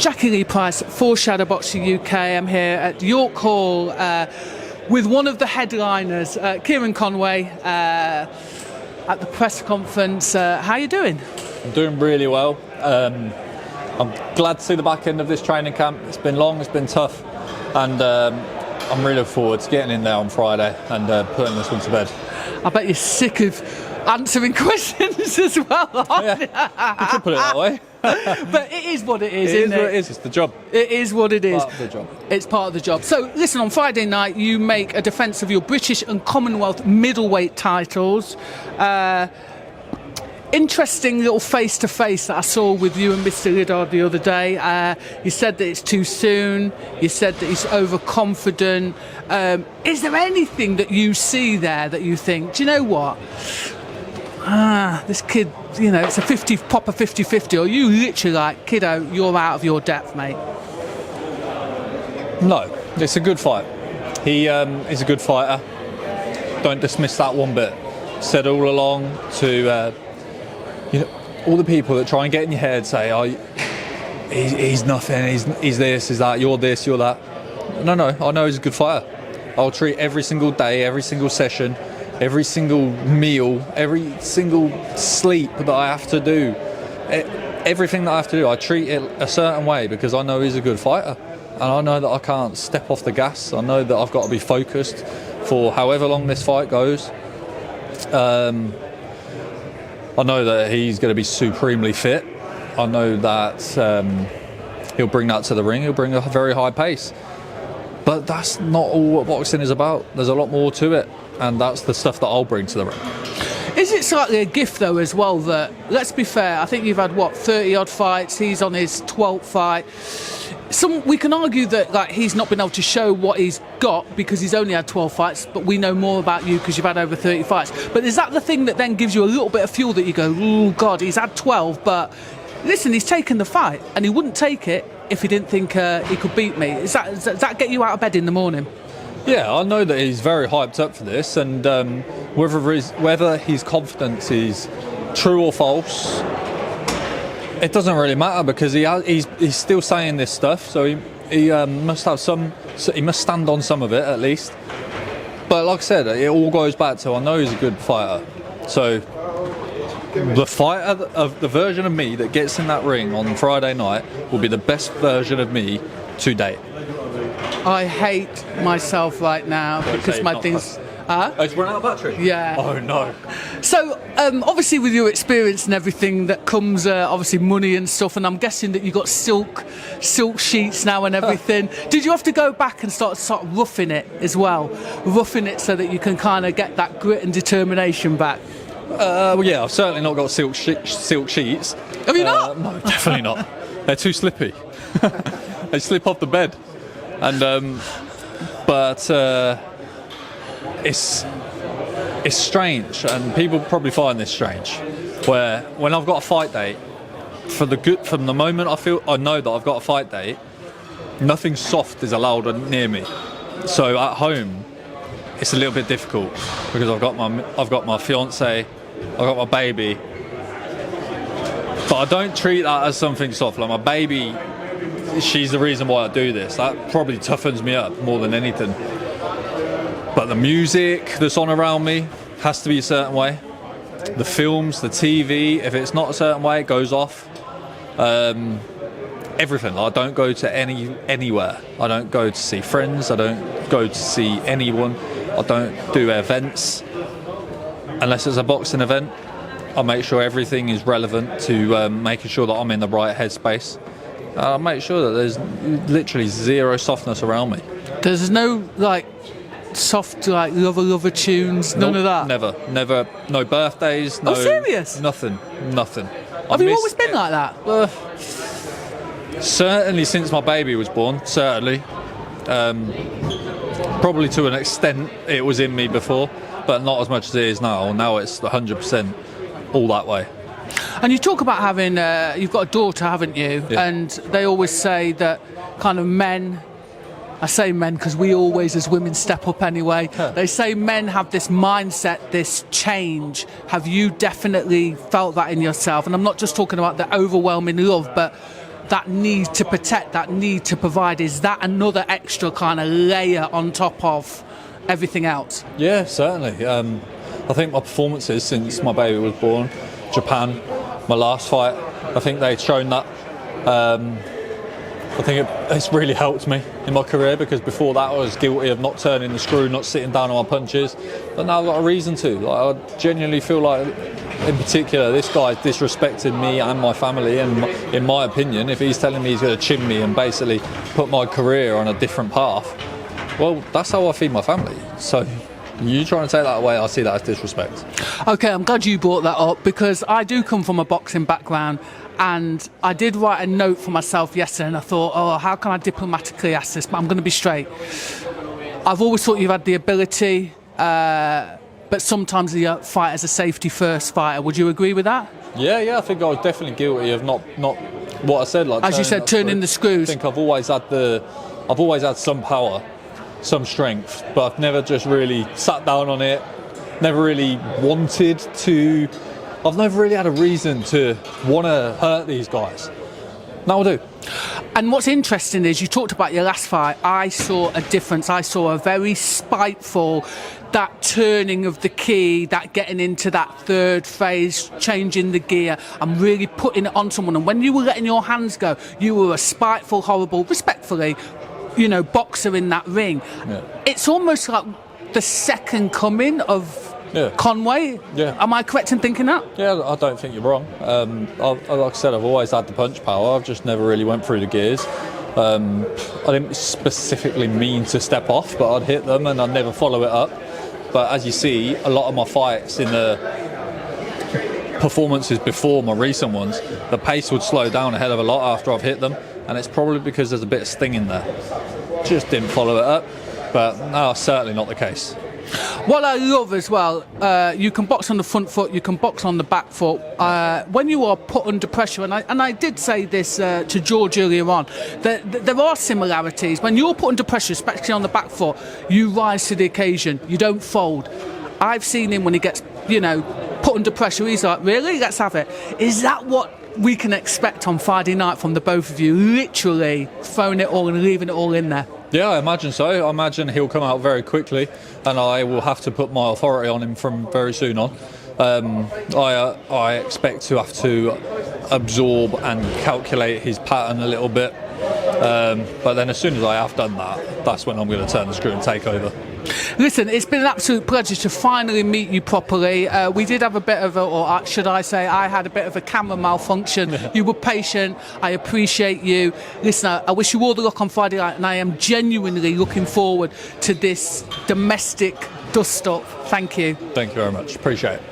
Jackie Lee Price for Shadowboxruk UK. I'm here at York Hall with one of the headliners, Kieron Conway, at the press conference. How are you doing? I'm doing really well. I'm glad to see the back end of this training camp. It's been long, it's been tough, and I'm really looking forward to getting in there on Friday and putting this one to bed. I bet you're sick of answering questions as well, aren't you? You could put it that way. But it is what it is, It isn't is what it? it is. It's the job. It is what it is. Part of the job. It's part of the job. So, listen, on Friday night, you make a defence of your British and Commonwealth middleweight titles. Interesting little face-to-face that I saw with you and Mr. Liddard the other day. You said that it's too soon. You said that he's overconfident. Is there anything that you see there that you think, do you know what? This kid, you know, it's a proper 50-50, or you literally like, kiddo, you're out of your depth, mate? No, it's a good fight. He is a good fighter. Don't dismiss that one bit. Said all along to all the people that try and get in your head, say, "Oh, he's nothing. He's this, he's that. You're this, you're that." No, I know he's a good fighter. I'll treat every single day, every single session, every single meal, every single sleep that I have to do, everything that I have to do, I treat it a certain way because I know he's a good fighter. And I know that I can't step off the gas. I know that I've got to be focused for however long this fight goes. I know that he's going to be supremely fit. I know that he'll bring that to the ring. He'll bring a very high pace. But that's not all what boxing is about. There's a lot more to it. And that's the stuff that I'll bring to the ring. Is it slightly a gift, though, as well, that, let's be fair, I think you've had, 30-odd fights, he's on his 12th fight. We can argue that like he's not been able to show what he's got because he's only had 12 fights, but we know more about you because you've had over 30 fights. But is that the thing that then gives you a little bit of fuel that you go, oh, God, he's had 12, but listen, he's taken the fight, and he wouldn't take it if he didn't think he could beat me. Does that get you out of bed in the morning? Yeah, I know that he's very hyped up for this, and whether his confidence is true or false, it doesn't really matter because he's still saying this stuff, so he must have some. He must stand on some of it at least. But like I said, it all goes back to I know he's a good fighter. So the version of me that gets in that ring on Friday night will be the best version of me to date. I hate myself right now because my things. Oh, it's run out of battery? Yeah. Oh, no. So, obviously with your experience and everything that comes, obviously money and stuff, and I'm guessing that you got silk sheets now and everything. Did you have to go back and start roughing it as well? Roughing it so that you can kind of get that grit and determination back? Well, yeah, I've certainly not got silk sheets. Have you not? No, definitely not. They're too slippy. They slip off the bed. And, it's strange, and people probably find this strange, where when I've got a fight date, from the moment I know that I've got a fight date, nothing soft is allowed near me. So at home, it's a little bit difficult because I've got my fiance, I've got my baby, but I don't treat that as something soft. Like my baby, she's the reason why I do this. That probably toughens me up more than anything. But the music that's on around me has to be a certain way. The films, the TV, if it's not a certain way, it goes off. Everything. I don't go to anywhere. I don't go to see friends. I don't go to see anyone. I don't do events. Unless it's a boxing event, I make sure everything is relevant to making sure that I'm in the right headspace. I make sure that there's literally zero softness around me. There's no, soft lover tunes, none of that? Never, no birthdays, no. Oh, serious? Nothing. Have you always been like that? Certainly since my baby was born, certainly. Probably to an extent it was in me before, but not as much as it is now. Now it's 100% all that way. And you talk about having, you've got a daughter, haven't you? Yeah. And they always say that kind of men, I say men because we always as women step up anyway. They say men have this mindset, this change. Have you definitely felt that in yourself? And I'm not just talking about the overwhelming love, but that need to protect, that need to provide, is that another extra kind of layer on top of everything else? Yeah, certainly. I think my performances since my baby was born, Japan, my last fight, I think they've shown that. I think it's really helped me in my career, because before that I was guilty of not turning the screw, not sitting down on my punches, but now I've got a reason to. Like, I genuinely feel like, in particular, this guy's disrespected me and my family, and in my opinion, if he's telling me he's going to chin me and basically put my career on a different path, well, that's how I feed my family. So you trying to take that away, I see that as disrespect. Okay, I'm glad you brought that up, because I do come from a boxing background, and I did write a note for myself yesterday, and I thought, oh, how can I diplomatically ask this? But I'm going to be straight. I've always thought you've had the ability, but sometimes you fight as a safety first fighter. Would you agree with that? Yeah, I think I was definitely guilty of not what I said, like, as you said, turning the screws. I think I've always had some power, some strength, but I've never just really sat down on it, never really wanted to. I've never really had a reason to want to hurt these guys. Now I do. And what's interesting is, you talked about your last fight. I saw a difference. I saw a very spiteful, that turning of the key, that getting into that third phase, changing the gear, and really putting it on someone. And when you were letting your hands go, you were a spiteful, horrible, respectfully, boxer in that ring. Yeah. It's almost like the second coming of Conway. Yeah. Am I correct in thinking that? Yeah, I don't think you're wrong. Like I said, I've always had the punch power. I've just never really went through the gears. I didn't specifically mean to step off, but I'd hit them and I'd never follow it up. But as you see, a lot of my fights in the performances before my recent ones, the pace would slow down a hell of a lot after I've hit them, and it's probably because there's a bit of sting in there. Just didn't follow it up, but no, certainly not the case. What I love as well, you can box on the front foot, you can box on the back foot. When you are put under pressure, and I did say this to George earlier on, there are similarities. When you're put under pressure, especially on the back foot, you rise to the occasion, you don't fold. I've seen him when he gets, put under pressure, he's like, really? Let's have it. Is that what we can expect on Friday night from the both of you, literally throwing it all and leaving it all in there? Yeah, I imagine so. I imagine he'll come out very quickly, and I will have to put my authority on him from very soon on. I expect to have to absorb and calculate his pattern a little bit, but then as soon as I have done that, that's when I'm going to turn the screw and take over. Listen, it's been an absolute pleasure to finally meet you properly. We did have a bit of or should I say, I had a bit of a camera malfunction. You were patient. I appreciate you. Listen, I wish you all the luck on Friday night, and I am genuinely looking forward to this domestic dust-up. Thank you. Thank you very much. Appreciate it.